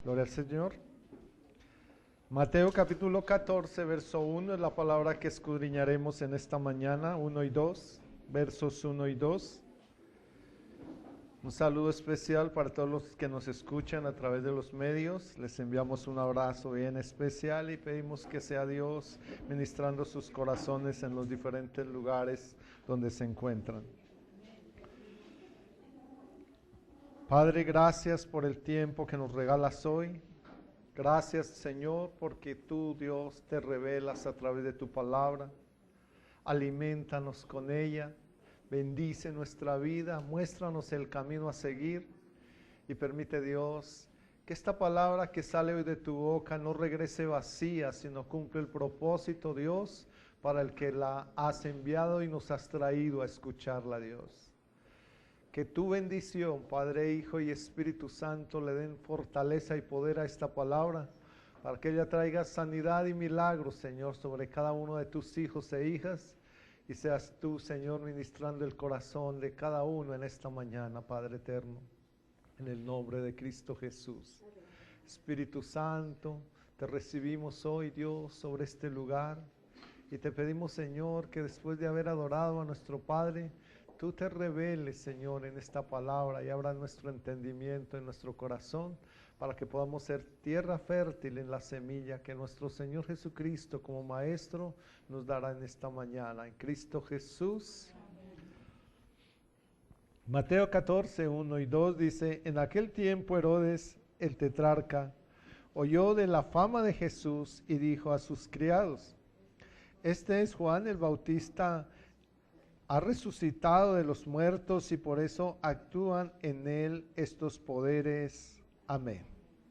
Gloria al Señor. Mateo capítulo 14, verso 1 es la palabra que escudriñaremos en esta mañana, 1 y 2, versos 1 y 2. Un saludo especial para todos los que nos escuchan a través de los medios. Les enviamos un abrazo bien especial y pedimos que sea Dios ministrando sus corazones en los diferentes lugares donde se encuentran. Padre, gracias por el tiempo que nos regalas hoy. Gracias, Señor, porque tú, Dios, te revelas a través de tu palabra. Aliméntanos con ella. Bendice nuestra vida. Muéstranos el camino a seguir. Y permite, Dios, que esta palabra que sale hoy de tu boca no regrese vacía, sino cumple el propósito, Dios, para el que la has enviado y nos has traído a escucharla, Dios. Que tu bendición, Padre, Hijo y Espíritu Santo, le den fortaleza y poder a esta palabra, para que ella traiga sanidad y milagros, Señor, sobre cada uno de tus hijos e hijas, y seas tú, Señor, ministrando el corazón de cada uno en esta mañana, Padre eterno, en el nombre de Cristo Jesús. Espíritu Santo, te recibimos hoy, Dios, sobre este lugar, y te pedimos, Señor, que después de haber adorado a nuestro Padre, tú te reveles, Señor, en esta palabra y abra nuestro entendimiento en nuestro corazón para que podamos ser tierra fértil en la semilla que nuestro Señor Jesucristo como Maestro nos dará en esta mañana. En Cristo Jesús. Mateo 14, 1 y 2 dice, en aquel tiempo Herodes, el tetrarca, oyó de la fama de Jesús y dijo a sus criados, este es Juan el Bautista, ha resucitado de los muertos y por eso actúan en él estos poderes. Amén.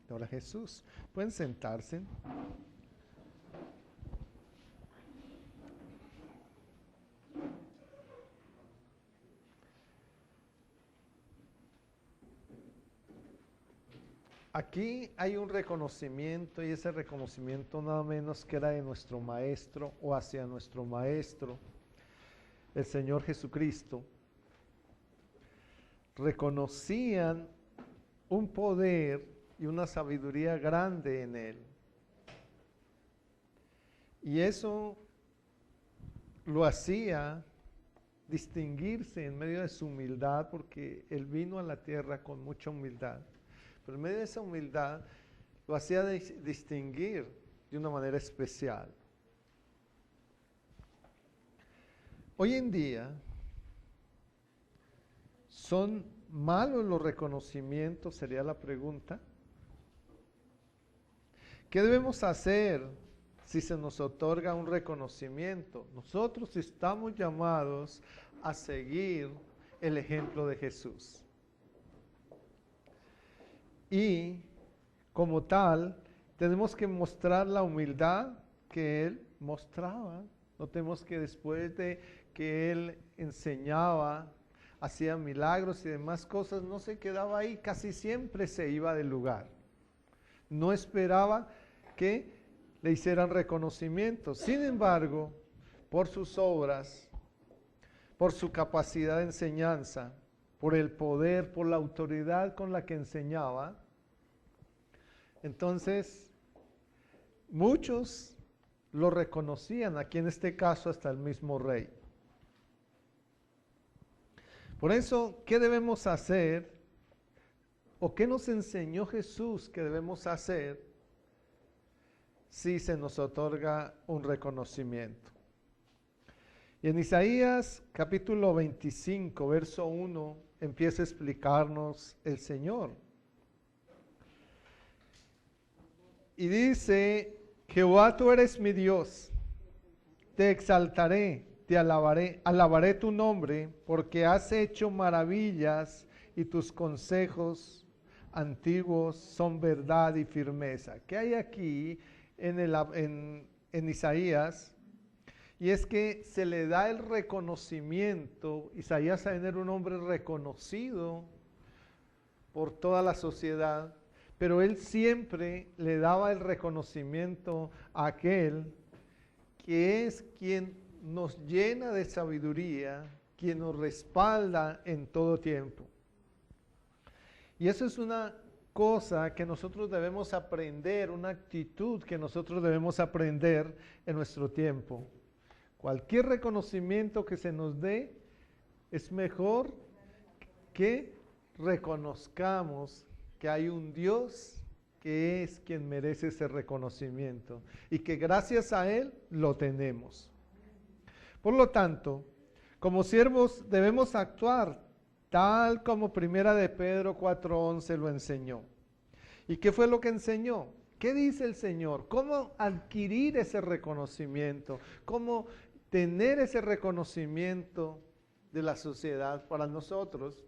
Ahora Jesús. Pueden sentarse. Aquí hay un reconocimiento y ese reconocimiento nada menos que era de nuestro Maestro o hacia nuestro Maestro. El Señor Jesucristo, reconocían un poder y una sabiduría grande en Él. Y eso lo hacía distinguirse en medio de su humildad, porque Él vino a la tierra con mucha humildad. Pero en medio de esa humildad lo hacía distinguir de una manera especial. Hoy en día, ¿son malos los reconocimientos? Sería la pregunta. ¿Qué debemos hacer si se nos otorga un reconocimiento? Nosotros estamos llamados a seguir el ejemplo de Jesús. Y como tal, tenemos que mostrar la humildad que Él mostraba. Notemos que después de que Él enseñaba, hacía milagros y demás cosas, no se quedaba ahí, casi siempre se iba del lugar. No esperaba que le hicieran reconocimiento. Sin embargo, por sus obras, por su capacidad de enseñanza, por el poder, por la autoridad con la que enseñaba, entonces muchos lo reconocían, aquí en este caso hasta el mismo rey. Por eso, ¿qué debemos hacer? ¿O qué nos enseñó Jesús que debemos hacer si se nos otorga un reconocimiento? Y en Isaías capítulo 25, verso 1, empieza a explicarnos el Señor. Y dice, Jehová, tú eres mi Dios, te exaltaré, te alabaré tu nombre, porque has hecho maravillas y tus consejos antiguos son verdad y firmeza. ¿Qué hay aquí en Isaías? Y es que se le da el reconocimiento. Isaías era un hombre reconocido por toda la sociedad, pero él siempre le daba el reconocimiento a aquel que es quien nos llena de sabiduría, quien nos respalda en todo tiempo. Y eso es una cosa que nosotros debemos aprender, una actitud que nosotros debemos aprender en nuestro tiempo. Cualquier reconocimiento que se nos dé es mejor que reconozcamos que hay un Dios que es quien merece ese reconocimiento y que gracias a Él lo tenemos. Por lo tanto, como siervos debemos actuar tal como Primera de Pedro 4:11 lo enseñó. ¿Y qué fue lo que enseñó? ¿Qué dice el Señor? ¿Cómo adquirir ese reconocimiento? ¿Cómo tener ese reconocimiento de la sociedad para nosotros?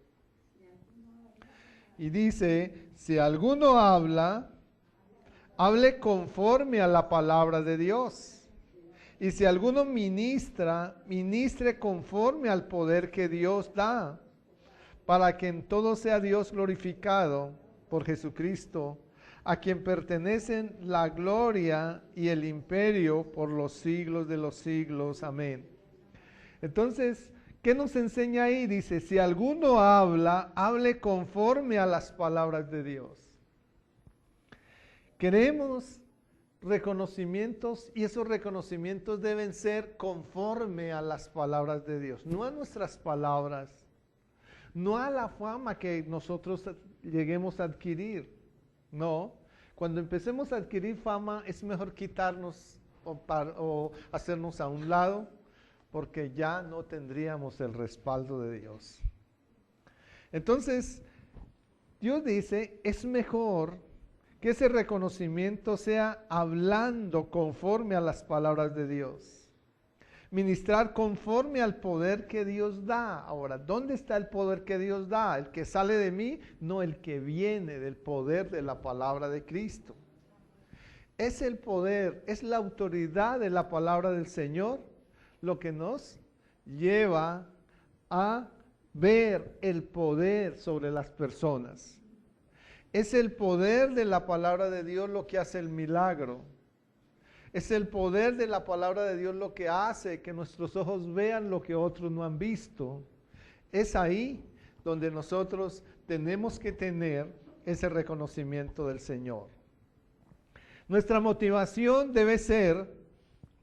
Y dice, si alguno habla, hable conforme a la palabra de Dios. Y si alguno ministra, ministre conforme al poder que Dios da, para que en todo sea Dios glorificado por Jesucristo, a quien pertenecen la gloria y el imperio por los siglos de los siglos. Amén. Entonces, ¿qué nos enseña ahí? Dice, si alguno habla, hable conforme a las palabras de Dios. Queremos reconocimientos y esos reconocimientos deben ser conforme a las palabras de Dios, no a nuestras palabras, no a la fama que nosotros lleguemos a adquirir. No, cuando empecemos a adquirir fama es mejor quitarnos o hacernos a un lado, porque ya no tendríamos el respaldo de Dios. Entonces, Dios dice, es mejor que ese reconocimiento sea hablando conforme a las palabras de Dios. Ministrar conforme al poder que Dios da. Ahora, ¿dónde está el poder que Dios da? El que sale de mí, no el que viene del poder de la palabra de Cristo. Es el poder, es la autoridad de la palabra del Señor lo que nos lleva a ver el poder sobre las personas. Es el poder de la palabra de Dios lo que hace el milagro. Es el poder de la palabra de Dios lo que hace que nuestros ojos vean lo que otros no han visto. Es ahí donde nosotros tenemos que tener ese reconocimiento del Señor. Nuestra motivación debe ser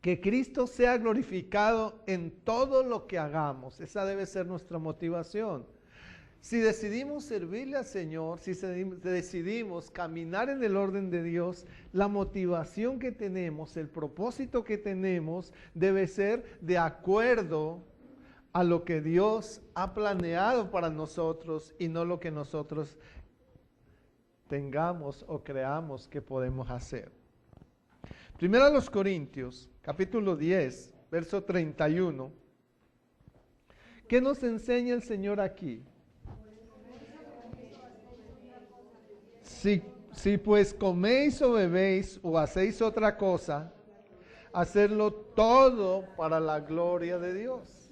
que Cristo sea glorificado en todo lo que hagamos. Esa debe ser nuestra motivación. Si decidimos servirle al Señor, si decidimos caminar en el orden de Dios, la motivación que tenemos, el propósito que tenemos, debe ser de acuerdo a lo que Dios ha planeado para nosotros y no lo que nosotros tengamos o creamos que podemos hacer. Primero a los Corintios, capítulo 10, verso 31. ¿Qué nos enseña el Señor aquí? Si pues coméis o bebéis o hacéis otra cosa, hacerlo todo para la gloria de Dios.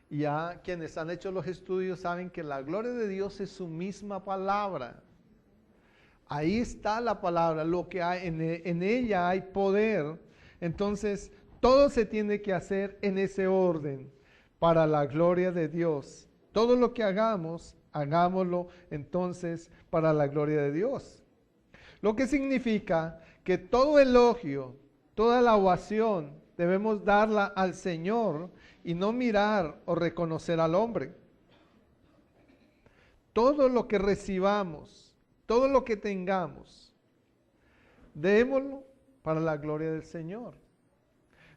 Ya quienes han hecho los estudios saben que la gloria de Dios es su misma palabra. Ahí está la palabra, lo que hay, en ella hay poder. Entonces, todo se tiene que hacer en ese orden, para la gloria de Dios. Todo lo que hagamos, hagámoslo entonces para la gloria de Dios. Lo que significa que todo elogio, toda la ovación, debemos darla al Señor y no mirar o reconocer al hombre. Todo lo que recibamos, todo lo que tengamos, démoslo para la gloria del Señor.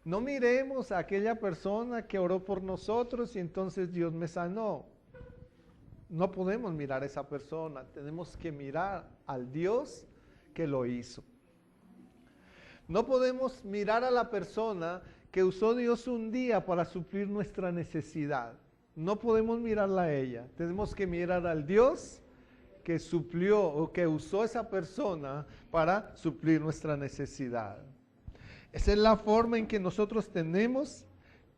No miremos a aquella persona que oró por nosotros y entonces Dios me sanó. No podemos mirar a esa persona, tenemos que mirar al Dios que lo hizo. No podemos mirar a la persona que usó Dios un día para suplir nuestra necesidad. No podemos mirarla a ella, tenemos que mirar al Dios que suplió o que usó esa persona para suplir nuestra necesidad. Esa es la forma en que nosotros tenemos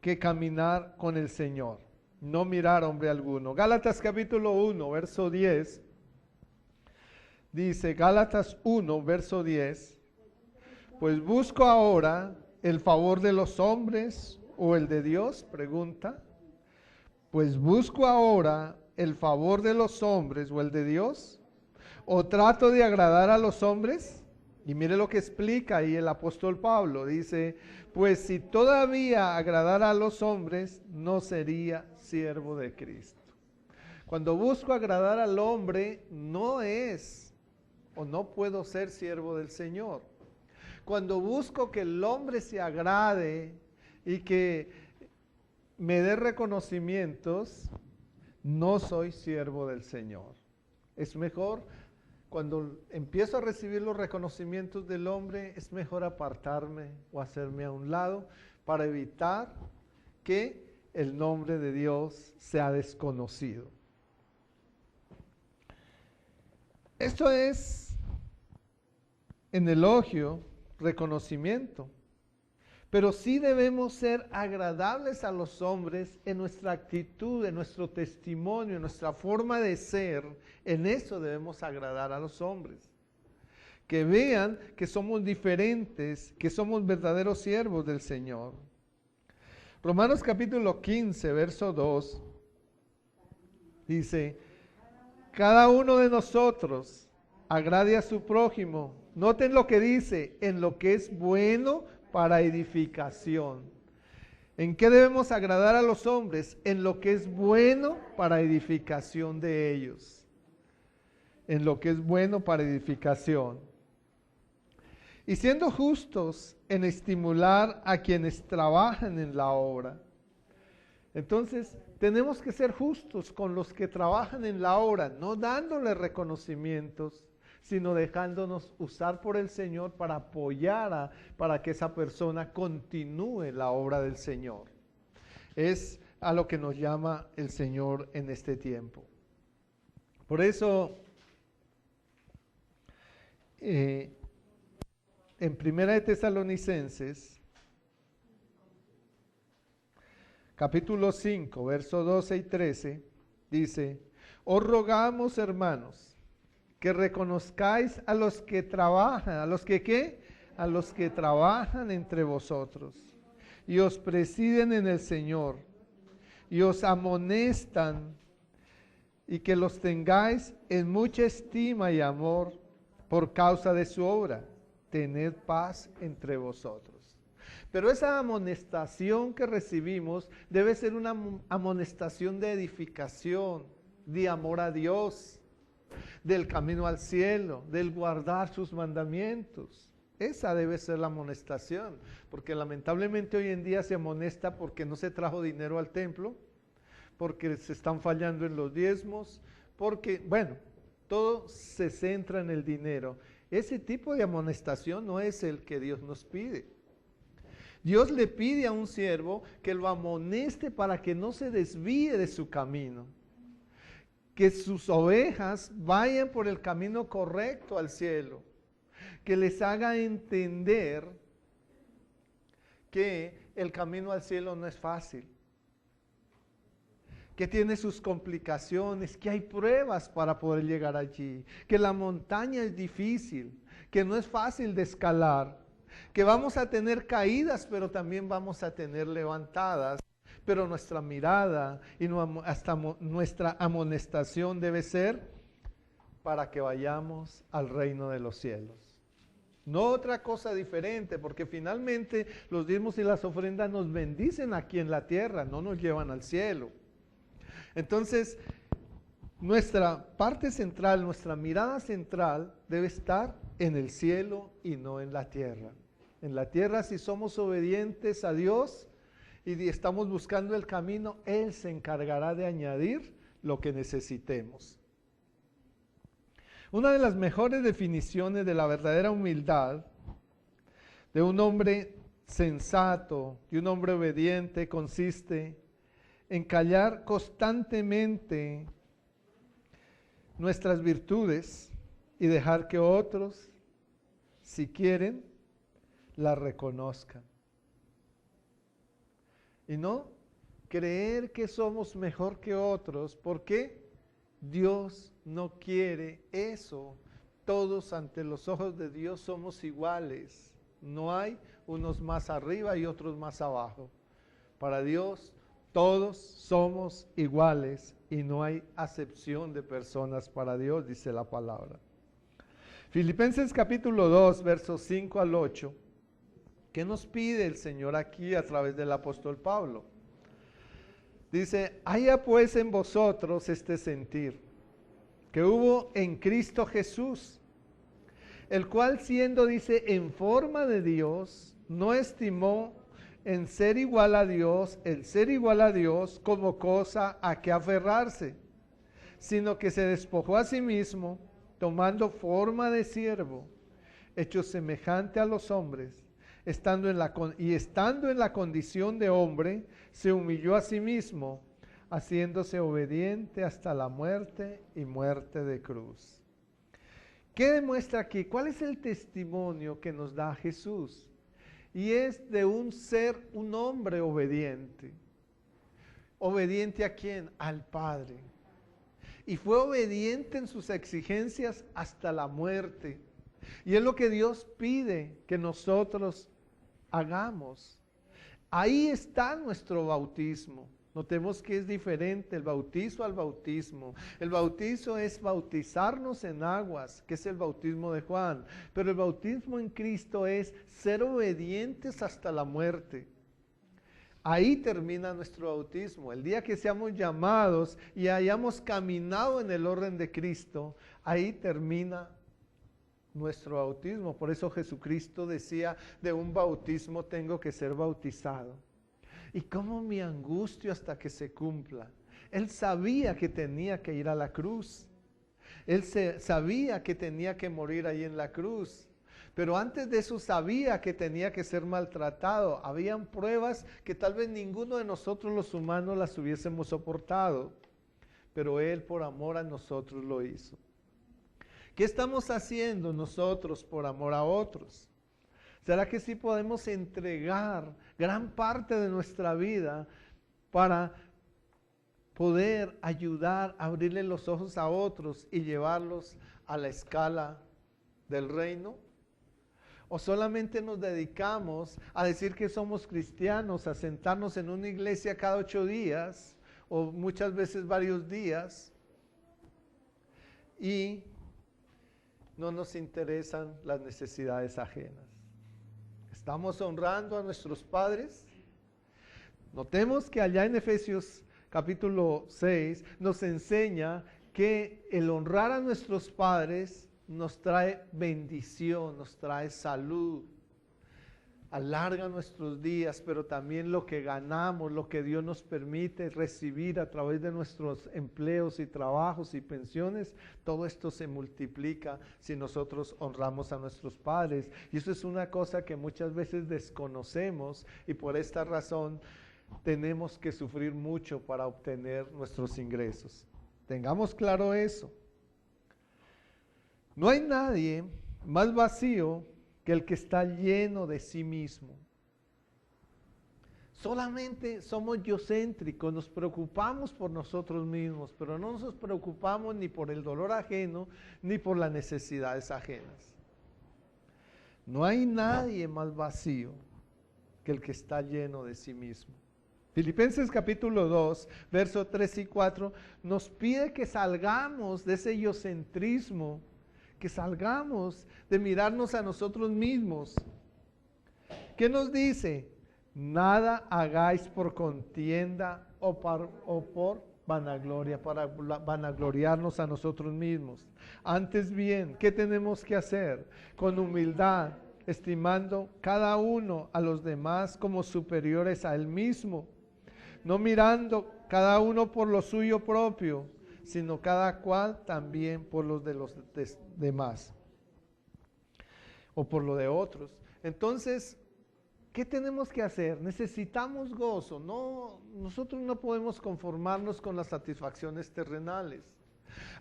que caminar con el Señor, no mirar a hombre alguno. Gálatas capítulo 1, verso 10, dice, Gálatas 1, verso 10, pues busco ahora el favor de los hombres o el de Dios, pregunta, pues busco ahora el favor de los hombres o el de Dios, ¿O trato de agradar a los hombres? Y mire lo que explica ahí el apóstol Pablo. Dice, pues si todavía agradara a los hombres, no sería siervo de Cristo. Cuando busco agradar al hombre, no es o no puedo ser siervo del Señor. Cuando busco que el hombre se agrade y que me dé reconocimientos, no soy siervo del Señor. Es mejor, cuando empiezo a recibir los reconocimientos del hombre, es mejor apartarme o hacerme a un lado para evitar que el nombre de Dios sea desconocido. Esto es en elogio, reconocimiento. Pero sí debemos ser agradables a los hombres en nuestra actitud, en nuestro testimonio, en nuestra forma de ser. En eso debemos agradar a los hombres. Que vean que somos diferentes, que somos verdaderos siervos del Señor. Romanos capítulo 15, verso 2, dice, cada uno de nosotros agrade a su prójimo. Noten lo que dice, en lo que es bueno para edificación. ¿En qué debemos agradar a los hombres? En lo que es bueno para edificación de ellos. En lo que es bueno para edificación. Y siendo justos en estimular a quienes trabajan en la obra. Entonces, tenemos que ser justos con los que trabajan en la obra, no dándoles reconocimientos, sino dejándonos usar por el Señor para apoyar para que esa persona continúe la obra del Señor. Es a lo que nos llama el Señor en este tiempo. Por eso, en Primera de Tesalonicenses, capítulo 5, versos 12 y 13, dice, os rogamos, hermanos, que reconozcáis a los que trabajan, ¿a los que qué? A los que trabajan entre vosotros y os presiden en el Señor y os amonestan y que los tengáis en mucha estima y amor por causa de su obra. Tened paz entre vosotros. Pero esa amonestación que recibimos debe ser una amonestación de edificación, de amor a Dios, del camino al cielo, del guardar sus mandamientos. Esa debe ser la amonestación, porque lamentablemente hoy en día se amonesta porque no se trajo dinero al templo, porque se están fallando en los diezmos, porque, bueno, todo se centra en el dinero. Ese tipo de amonestación no es el que Dios nos pide. Dios le pide a un siervo que lo amoneste para que no se desvíe de su camino. Que sus ovejas vayan por el camino correcto al cielo, que les haga entender que el camino al cielo no es fácil, que tiene sus complicaciones, que hay pruebas para poder llegar allí, que la montaña es difícil, que no es fácil de escalar, que vamos a tener caídas, pero también vamos a tener levantadas. Pero nuestra mirada y hasta nuestra amonestación debe ser para que vayamos al reino de los cielos. No otra cosa diferente, porque finalmente los diezmos y las ofrendas nos bendicen aquí en la tierra, no nos llevan al cielo. Entonces, nuestra parte central, nuestra mirada central debe estar en el cielo y no en la tierra. En la tierra, si somos obedientes a Dios y estamos buscando el camino, Él se encargará de añadir lo que necesitemos. Una de las mejores definiciones de la verdadera humildad de un hombre sensato, de un hombre obediente, consiste en callar constantemente nuestras virtudes y dejar que otros, si quieren, las reconozcan. Y no creer que somos mejor que otros, porque Dios no quiere eso. Todos ante los ojos de Dios somos iguales. No hay unos más arriba y otros más abajo. Para Dios todos somos iguales y no hay acepción de personas para Dios, dice la palabra. Filipenses capítulo 2, versos 5 al 8. ¿Qué nos pide el Señor aquí a través del apóstol Pablo? Dice, haya pues en vosotros este sentir que hubo en Cristo Jesús, el cual siendo, dice, en forma de Dios, no estimó en ser igual a Dios, el ser igual a Dios como cosa a que aferrarse, sino que se despojó a sí mismo, tomando forma de siervo, hecho semejante a los hombres, estando en la condición de hombre, se humilló a sí mismo, haciéndose obediente hasta la muerte y muerte de cruz. ¿Qué demuestra aquí? ¿Cuál es el testimonio que nos da Jesús? Y es de un hombre obediente. ¿Obediente a quién? Al Padre. Y fue obediente en sus exigencias hasta la muerte. Y es lo que Dios pide que nosotros hagamos. Ahí está nuestro bautismo. Notemos que es diferente el bautizo al bautismo. El bautizo es bautizarnos en aguas, que es el bautismo de Juan. Pero el bautismo en Cristo es ser obedientes hasta la muerte. Ahí termina nuestro bautismo. El día que seamos llamados y hayamos caminado en el orden de Cristo, ahí termina nuestro bautismo. Por eso Jesucristo decía, de un bautismo tengo que ser bautizado. Y cómo me angustio hasta que se cumpla. Él sabía que tenía que ir a la cruz. Él sabía que tenía que morir ahí en la cruz. Pero antes de eso sabía que tenía que ser maltratado. Habían pruebas que tal vez ninguno de nosotros los humanos las hubiésemos soportado. Pero Él por amor a nosotros lo hizo. ¿Qué estamos haciendo nosotros por amor a otros? ¿Será que sí podemos entregar gran parte de nuestra vida para poder ayudar a abrirle los ojos a otros y llevarlos a la escala del reino? ¿O solamente nos dedicamos a decir que somos cristianos, a sentarnos en una iglesia cada 8 días o muchas veces varios días y no nos interesan las necesidades ajenas? ¿Estamos honrando a nuestros padres? Notemos que allá en Efesios capítulo 6 nos enseña que el honrar a nuestros padres nos trae bendición, nos trae salud, alarga nuestros días, pero también lo que ganamos, lo que Dios nos permite recibir a través de nuestros empleos y trabajos y pensiones, todo esto se multiplica si nosotros honramos a nuestros padres. Y eso es una cosa que muchas veces desconocemos y por esta razón tenemos que sufrir mucho para obtener nuestros ingresos. Tengamos claro eso. No hay nadie más vacío que el que está lleno de sí mismo. Solamente somos yocéntricos, nos preocupamos por nosotros mismos, pero no nos preocupamos ni por el dolor ajeno, ni por las necesidades ajenas. No hay nadie más vacío que el que está lleno de sí mismo. Filipenses capítulo 2, versos 3 y 4, nos pide que salgamos de ese yocentrismo, que salgamos de mirarnos a nosotros mismos. ¿Qué nos dice? Nada hagáis por contienda o por vanagloria, para vanagloriarnos a nosotros mismos. Antes bien, ¿qué tenemos que hacer? Con humildad, estimando cada uno a los demás como superiores a él mismo, no mirando cada uno por lo suyo propio, sino cada cual también por los de los demás o por lo de otros. Entonces, ¿qué tenemos que hacer? Necesitamos gozo. Nosotros no podemos conformarnos con las satisfacciones terrenales.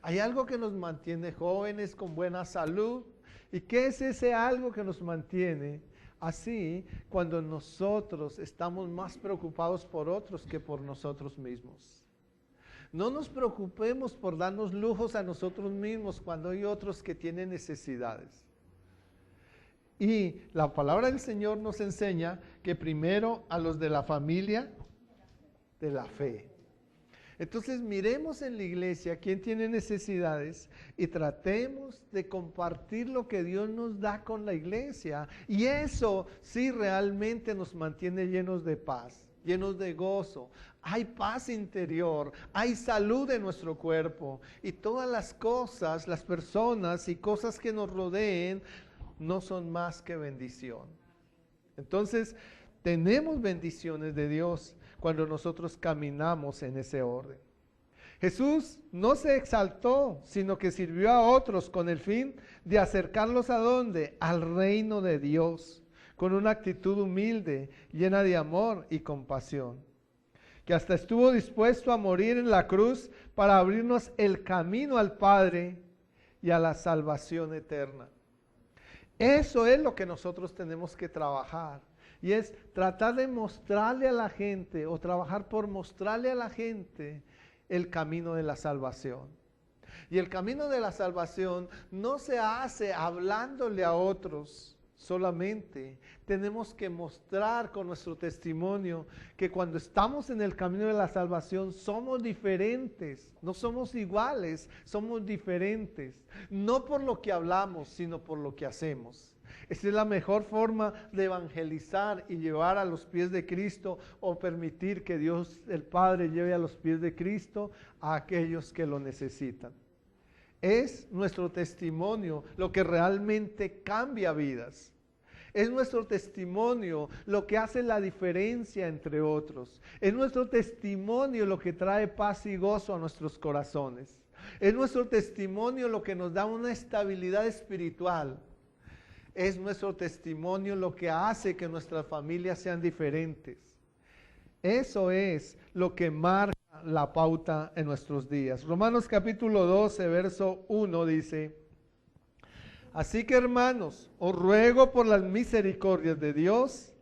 Hay algo que nos mantiene jóvenes con buena salud. ¿Y qué es ese algo que nos mantiene así cuando nosotros estamos más preocupados por otros que por nosotros mismos? No nos preocupemos por darnos lujos a nosotros mismos cuando hay otros que tienen necesidades. Y la palabra del Señor nos enseña que primero a los de la familia de la fe. Entonces miremos en la iglesia quién tiene necesidades y tratemos de compartir lo que Dios nos da con la iglesia. Y eso sí realmente nos mantiene llenos de paz, llenos de gozo. Hay paz interior, hay salud en nuestro cuerpo. Y todas las cosas, las personas y cosas que nos rodeen no son más que bendición. Entonces tenemos bendiciones de Dios cuando nosotros caminamos en ese orden. Jesús no se exaltó, sino que sirvió a otros con el fin de acercarlos ¿a dónde? Al reino de Dios, con una actitud humilde, llena de amor y compasión, que hasta estuvo dispuesto a morir en la cruz para abrirnos el camino al Padre y a la salvación eterna. Eso es lo que nosotros tenemos que trabajar. Y es tratar de mostrarle a la gente o trabajar por mostrarle a la gente el camino de la salvación. Y el camino de la salvación no se hace hablándole a otros solamente. Tenemos que mostrar con nuestro testimonio que cuando estamos en el camino de la salvación somos diferentes, no somos iguales, somos diferentes. No por lo que hablamos, sino por lo que hacemos. Esa es la mejor forma de evangelizar y llevar a los pies de Cristo o permitir que Dios el Padre lleve a los pies de Cristo a aquellos que lo necesitan. Es nuestro testimonio lo que realmente cambia vidas. Es nuestro testimonio lo que hace la diferencia entre otros. Es nuestro testimonio lo que trae paz y gozo a nuestros corazones. Es nuestro testimonio lo que nos da una estabilidad espiritual. Es nuestro testimonio lo que hace que nuestras familias sean diferentes. Eso es lo que marca la pauta en nuestros días. Romanos capítulo 12, verso 1 dice: así que hermanos, os ruego por las misericordias de Dios,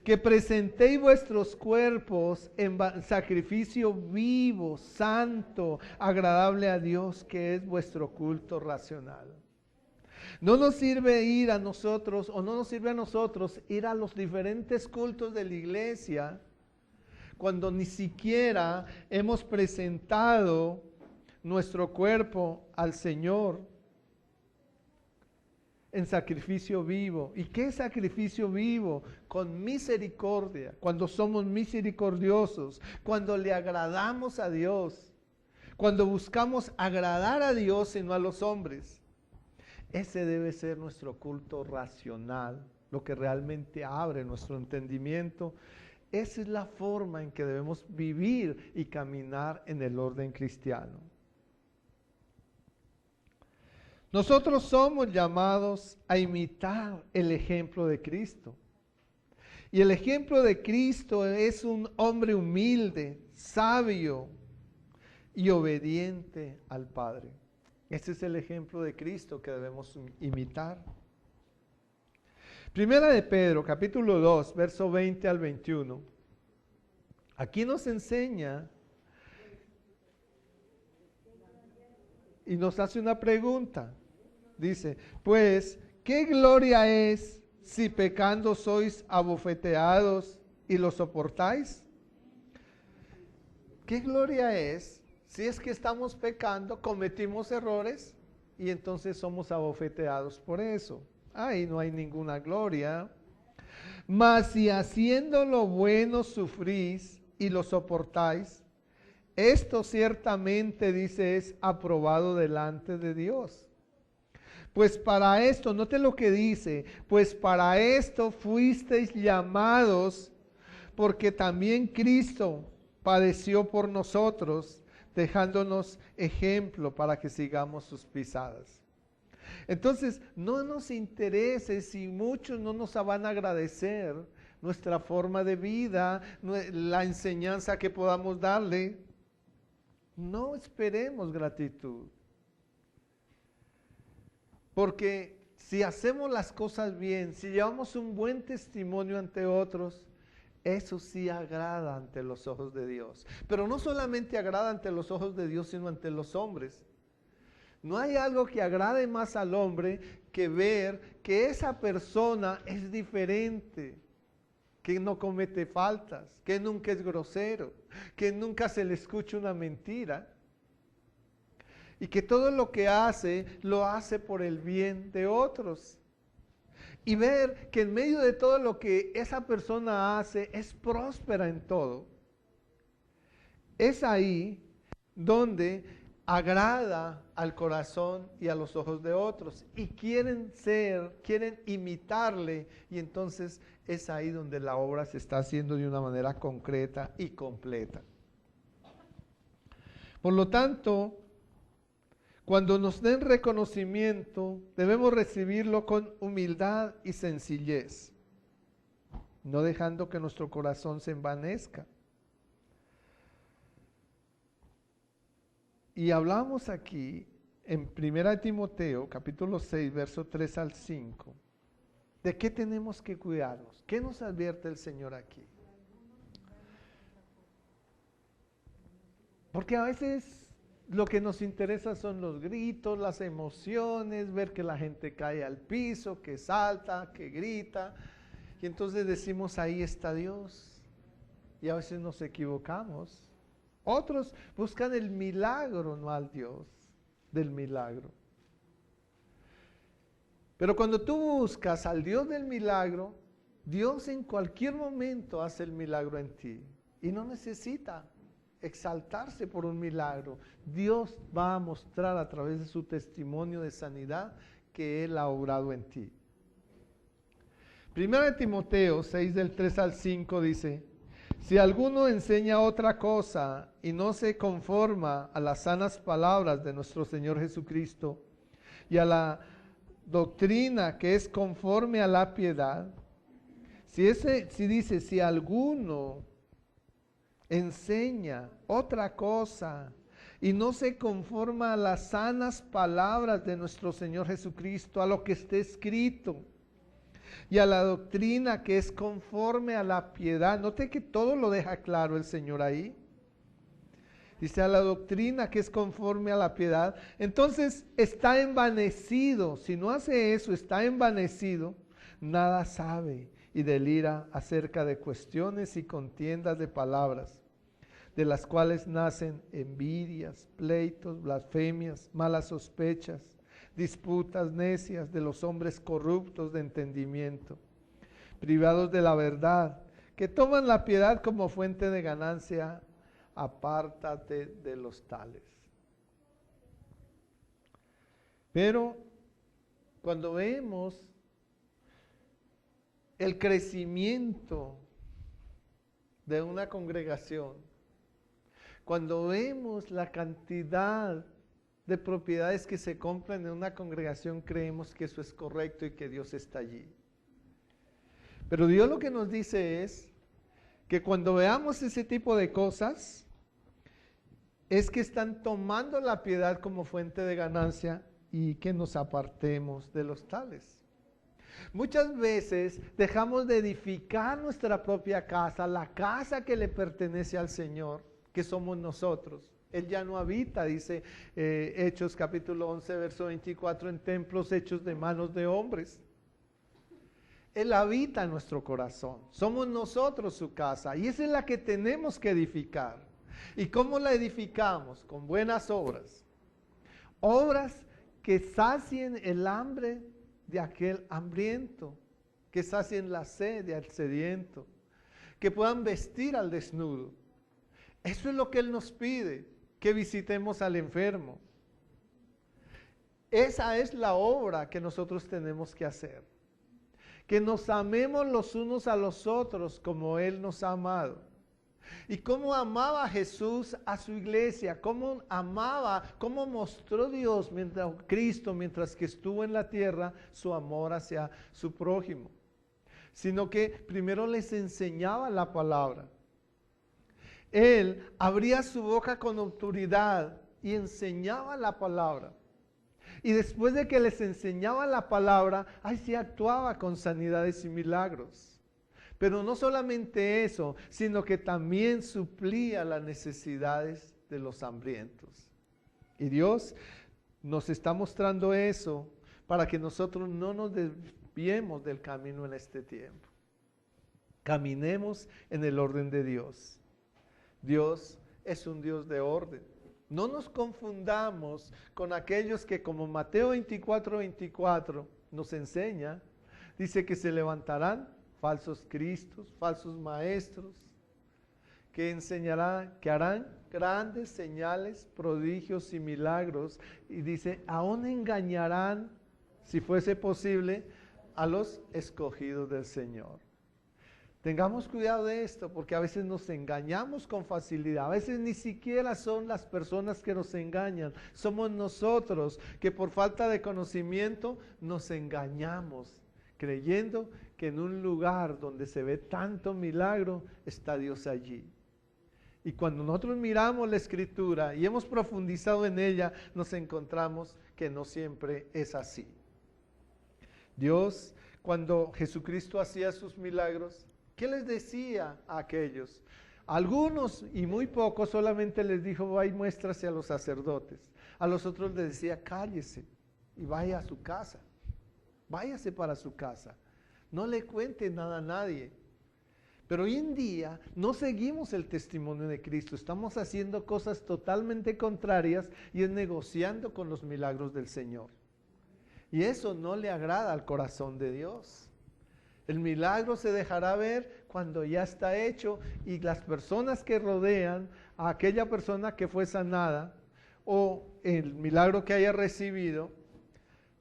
que presentéis vuestros cuerpos en sacrificio vivo, santo, agradable a Dios, que es vuestro culto racional. No nos sirve ir a nosotros, o no nos sirve a nosotros ir a los diferentes cultos de la iglesia cuando ni siquiera hemos presentado nuestro cuerpo al Señor en sacrificio vivo. ¿Y qué es sacrificio vivo? Con misericordia, cuando somos misericordiosos, cuando le agradamos a Dios, cuando buscamos agradar a Dios y no a los hombres. Ese debe ser nuestro culto racional, lo que realmente abre nuestro entendimiento. Esa es la forma en que debemos vivir y caminar en el orden cristiano. Nosotros somos llamados a imitar el ejemplo de Cristo. Y el ejemplo de Cristo es un hombre humilde, sabio y obediente al Padre. Este es el ejemplo de Cristo que debemos imitar. Primera de Pedro, capítulo 2, verso 20 al 21. Aquí nos enseña y nos hace una pregunta. Dice, pues, ¿qué gloria es si pecando sois abofeteados y lo soportáis? ¿Qué gloria es si es que estamos pecando, cometimos errores y entonces somos abofeteados por eso? Ahí no hay ninguna gloria. Mas si haciendo lo bueno sufrís y lo soportáis, esto ciertamente, dice, es aprobado delante de Dios. Pues para esto, note lo que dice, pues para esto fuisteis llamados, porque también Cristo padeció por nosotros, dejándonos ejemplo para que sigamos sus pisadas. Entonces, no nos interese si muchos no nos van a agradecer nuestra forma de vida, la enseñanza que podamos darle. No esperemos gratitud. Porque si hacemos las cosas bien, si llevamos un buen testimonio ante otros, eso sí agrada ante los ojos de Dios. Pero no solamente agrada ante los ojos de Dios, sino ante los hombres. No hay algo que agrade más al hombre que ver que esa persona es diferente, que no comete faltas, que nunca es grosero, que nunca se le escucha una mentira y que todo lo que hace, lo hace por el bien de otros. Y ver que en medio de todo lo que esa persona hace, es próspera en todo. Es ahí donde agrada al corazón y a los ojos de otros. Y quieren imitarle. Y entonces es ahí donde la obra se está haciendo de una manera concreta y completa. Por lo tanto, cuando nos den reconocimiento, debemos recibirlo con humildad y sencillez, no dejando que nuestro corazón se envanezca. Y hablamos aquí en 1 Timoteo, capítulo 6, verso 3 al 5, de qué tenemos que cuidarnos. ¿Qué nos advierte el Señor aquí? Porque a veces lo que nos interesa son los gritos, las emociones, ver que la gente cae al piso, que salta, que grita. Y entonces decimos, ahí está Dios. Y a veces nos equivocamos. Otros buscan el milagro, no al Dios del milagro. Pero cuando tú buscas al Dios del milagro, Dios en cualquier momento hace el milagro en ti. Y no necesita exaltarse por un milagro. Dios va a mostrar a través de su testimonio de sanidad que Él ha obrado en ti. 1 Timoteo 6 del 3 al 5 dice: si alguno enseña otra cosa y no se conforma a las sanas palabras de nuestro Señor Jesucristo y a la doctrina que es conforme a la piedad, si alguno enseña otra cosa y no se conforma a las sanas palabras de nuestro Señor Jesucristo, a lo que esté escrito y a la doctrina que es conforme a la piedad. Note que todo lo deja claro el Señor ahí. Dice, a la doctrina que es conforme a la piedad. Entonces está envanecido. Si no hace eso, está envanecido, nada sabe y delira acerca de cuestiones y contiendas de palabras, de las cuales nacen envidias, pleitos, blasfemias, malas sospechas, disputas necias de los hombres corruptos de entendimiento, privados de la verdad, que toman la piedad como fuente de ganancia. Apártate de los tales. Pero cuando vemos el crecimiento de una congregación, cuando vemos la cantidad de propiedades que se compran en una congregación, creemos que eso es correcto y que Dios está allí. Pero Dios lo que nos dice es que cuando veamos ese tipo de cosas, es que están tomando la piedad como fuente de ganancia y que nos apartemos de los tales. Muchas veces dejamos de edificar nuestra propia casa, la casa que le pertenece al Señor, que somos nosotros. Él ya no habita, dice Hechos capítulo 11, verso 24, en templos hechos de manos de hombres. Él habita en nuestro corazón. Somos nosotros su casa y esa es la que tenemos que edificar. ¿Y cómo la edificamos? Con buenas obras. Obras que sacien el hambre de aquel hambriento, que sacien la sed del sediento, que puedan vestir al desnudo. Eso es lo que Él nos pide, que visitemos al enfermo. Esa es la obra que nosotros tenemos que hacer. Que nos amemos los unos a los otros como Él nos ha amado. Y cómo amaba Jesús a su iglesia, cómo mostró Dios, Cristo, mientras que estuvo en la tierra, su amor hacia su prójimo. Sino que primero les enseñaba la palabra. Él abría su boca con autoridad y enseñaba la palabra. Y después de que les enseñaba la palabra, ahí sí actuaba con sanidades y milagros. Pero no solamente eso, sino que también suplía las necesidades de los hambrientos. Y Dios nos está mostrando eso para que nosotros no nos desviemos del camino en este tiempo. Caminemos en el orden de Dios. Dios es un Dios de orden. No nos confundamos con aquellos que, como Mateo 24:24 nos enseña, dice que se levantarán falsos cristos, falsos maestros, que enseñarán, que harán grandes señales, prodigios y milagros. Y dice, aún engañarán, si fuese posible, a los escogidos del Señor. Tengamos cuidado de esto, porque a veces nos engañamos con facilidad. A veces ni siquiera son las personas que nos engañan. Somos nosotros que por falta de conocimiento nos engañamos, creyendo que en un lugar donde se ve tanto milagro, está Dios allí. Y cuando nosotros miramos la Escritura y hemos profundizado en ella, nos encontramos que no siempre es así. Dios, cuando Jesucristo hacía sus milagros, ¿qué les decía a aquellos? Algunos y muy pocos solamente les dijo, vaya y muéstrase a los sacerdotes. A los otros les decía, cállese y vaya a su casa. Váyase para su casa. No le cuente nada a nadie. Pero hoy en día no seguimos el testimonio de Cristo. Estamos haciendo cosas totalmente contrarias y es negociando con los milagros del Señor. Y eso no le agrada al corazón de Dios. El milagro se dejará ver cuando ya está hecho y las personas que rodean a aquella persona que fue sanada o el milagro que haya recibido,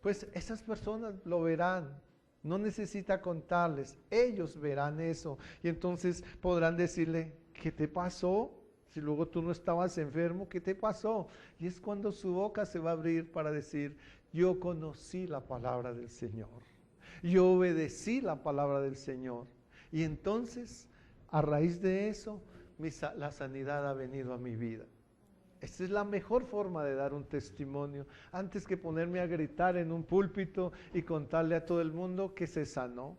pues esas personas lo verán. No necesita contarles, ellos verán eso y entonces podrán decirle, ¿qué te pasó? Si luego tú no estabas enfermo, ¿qué te pasó? Y es cuando su boca se va a abrir para decir, yo conocí la palabra del Señor. Yo obedecí la palabra del Señor. Y entonces, a raíz de eso, la sanidad ha venido a mi vida. Esta es la mejor forma de dar un testimonio, antes que ponerme a gritar en un púlpito y contarle a todo el mundo que se sanó.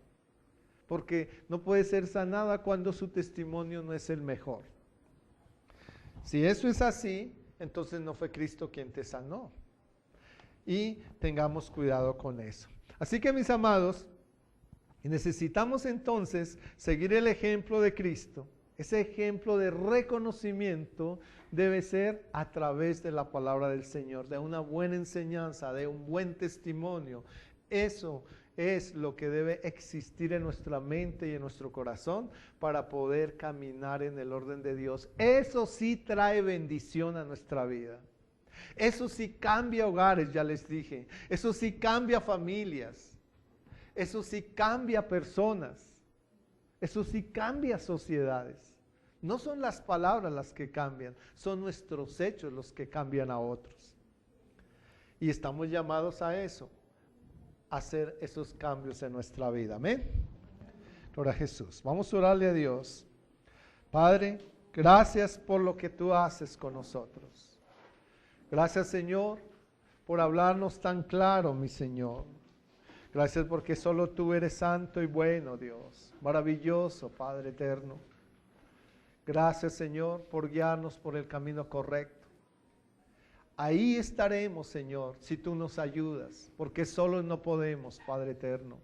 Porque no puede ser sanada cuando su testimonio no es el mejor. Si eso es así, entonces no fue Cristo quien te sanó. Y tengamos cuidado con eso. Así que, mis amados, necesitamos entonces seguir el ejemplo de Cristo. Ese ejemplo de reconocimiento debe ser a través de la palabra del Señor, de una buena enseñanza, de un buen testimonio. Eso es lo que debe existir en nuestra mente y en nuestro corazón para poder caminar en el orden de Dios. Eso sí trae bendición a nuestra vida. Eso sí cambia hogares, ya les dije. Eso sí cambia familias. Eso sí cambia personas. Eso sí cambia sociedades. No son las palabras las que cambian, son nuestros hechos los que cambian a otros. Y estamos llamados a eso, a hacer esos cambios en nuestra vida. Amén. Gloria a Jesús. Vamos a orarle a Dios. Padre, gracias por lo que tú haces con nosotros. Gracias, Señor, por hablarnos tan claro, mi Señor. Gracias porque solo tú eres santo y bueno, Dios. Maravilloso, Padre eterno. Gracias, Señor, por guiarnos por el camino correcto. Ahí estaremos, Señor, si tú nos ayudas, porque solos no podemos, Padre eterno.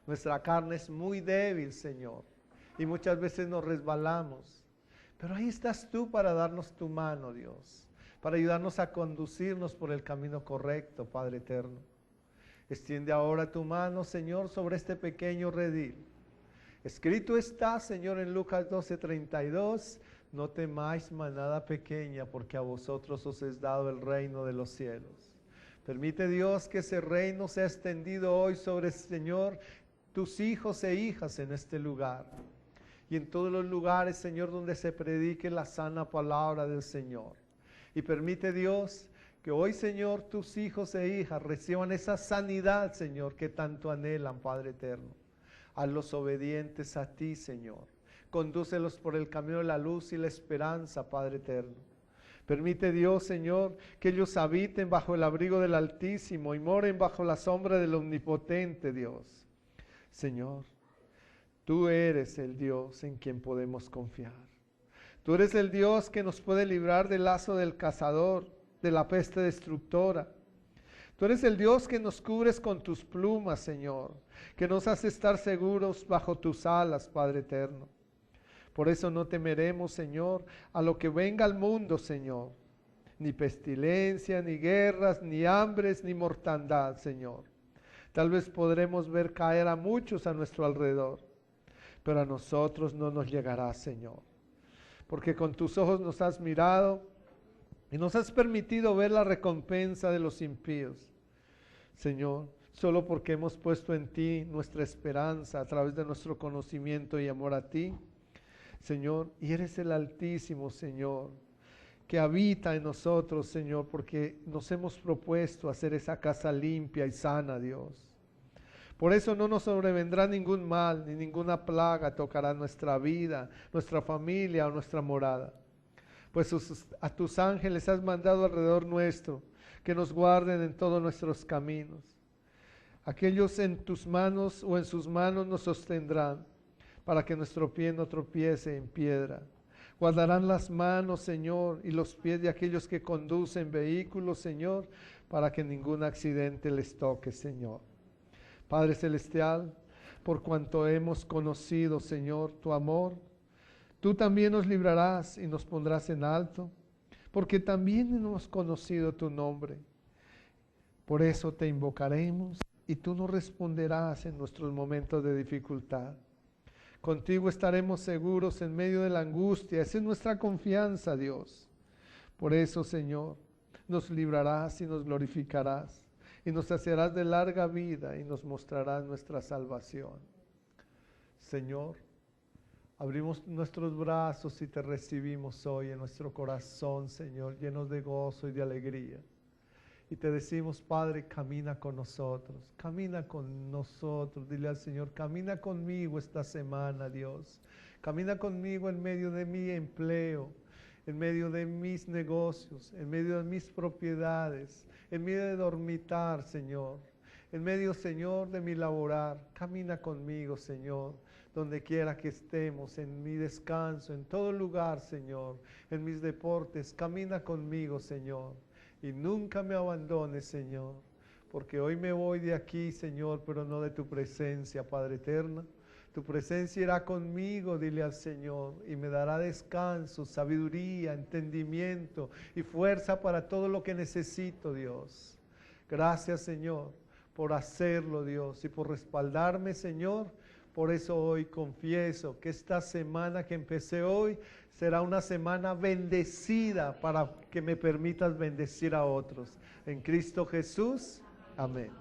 Nuestra carne es muy débil, Señor, y muchas veces nos resbalamos. Pero ahí estás tú para darnos tu mano, Dios, para ayudarnos a conducirnos por el camino correcto, Padre eterno. Extiende ahora tu mano, Señor, sobre este pequeño redil. Escrito está, Señor, en Lucas 12:32, no temáis manada pequeña, porque a vosotros os es dado el reino de los cielos. Permite, Dios, que ese reino sea extendido hoy sobre, Señor, tus hijos e hijas en este lugar. Y en todos los lugares, Señor, donde se predique la sana palabra del Señor. Y permite, Dios, que hoy, Señor, tus hijos e hijas reciban esa sanidad, Señor, que tanto anhelan, Padre eterno. Hazlos obedientes a ti, Señor. Condúcelos por el camino de la luz y la esperanza, Padre eterno. Permite, Dios, Señor, que ellos habiten bajo el abrigo del Altísimo y moren bajo la sombra del Omnipotente, Dios. Señor, tú eres el Dios en quien podemos confiar. Tú eres el Dios que nos puede librar del lazo del cazador, de la peste destructora. Tú eres el Dios que nos cubres con tus plumas, Señor, que nos hace estar seguros bajo tus alas, Padre eterno. Por eso no temeremos, Señor, a lo que venga al mundo, Señor. Ni pestilencia, ni guerras, ni hambres, ni mortandad, Señor. Tal vez podremos ver caer a muchos a nuestro alrededor, pero a nosotros no nos llegará, Señor. Porque con tus ojos nos has mirado y nos has permitido ver la recompensa de los impíos. Señor, solo porque hemos puesto en ti nuestra esperanza a través de nuestro conocimiento y amor a ti, Señor, y eres el Altísimo, Señor, que habita en nosotros, Señor, porque nos hemos propuesto hacer esa casa limpia y sana, Dios. Por eso no nos sobrevendrá ningún mal, ni ninguna plaga tocará nuestra vida, nuestra familia o nuestra morada. Pues a tus ángeles has mandado alrededor nuestro, que nos guarden en todos nuestros caminos. Aquellos en tus manos o en sus manos nos sostendrán, para que nuestro pie no tropiece en piedra. Guardarán las manos, Señor, y los pies de aquellos que conducen vehículos, Señor, para que ningún accidente les toque, Señor. Padre Celestial, por cuanto hemos conocido, Señor, tu amor, tú también nos librarás y nos pondrás en alto, porque también hemos conocido tu nombre. Por eso te invocaremos y tú nos responderás en nuestros momentos de dificultad. Contigo estaremos seguros en medio de la angustia. Esa es nuestra confianza, Dios. Por eso, Señor, nos librarás y nos glorificarás. Y nos saciarás de larga vida y nos mostrarás nuestra salvación. Señor, abrimos nuestros brazos y te recibimos hoy en nuestro corazón, Señor, llenos de gozo y de alegría. Y te decimos, Padre, camina con nosotros, dile al Señor, camina conmigo esta semana, Dios. Camina conmigo en medio de mi empleo, en medio de mis negocios, en medio de mis propiedades, en medio de dormitar, Señor, en medio, Señor, de mi laborar. Camina conmigo, Señor, donde quiera que estemos, en mi descanso, en todo lugar, Señor, en mis deportes. Camina conmigo, Señor. Y nunca me abandones, Señor, porque hoy me voy de aquí, Señor, pero no de tu presencia, Padre eterno. Tu presencia irá conmigo, dile al Señor, y me dará descanso, sabiduría, entendimiento y fuerza para todo lo que necesito, Dios. Gracias, Señor, por hacerlo, Dios, y por respaldarme, Señor. Por eso hoy confieso que esta semana que empecé hoy será una semana bendecida para que me permitas bendecir a otros. En Cristo Jesús, amén.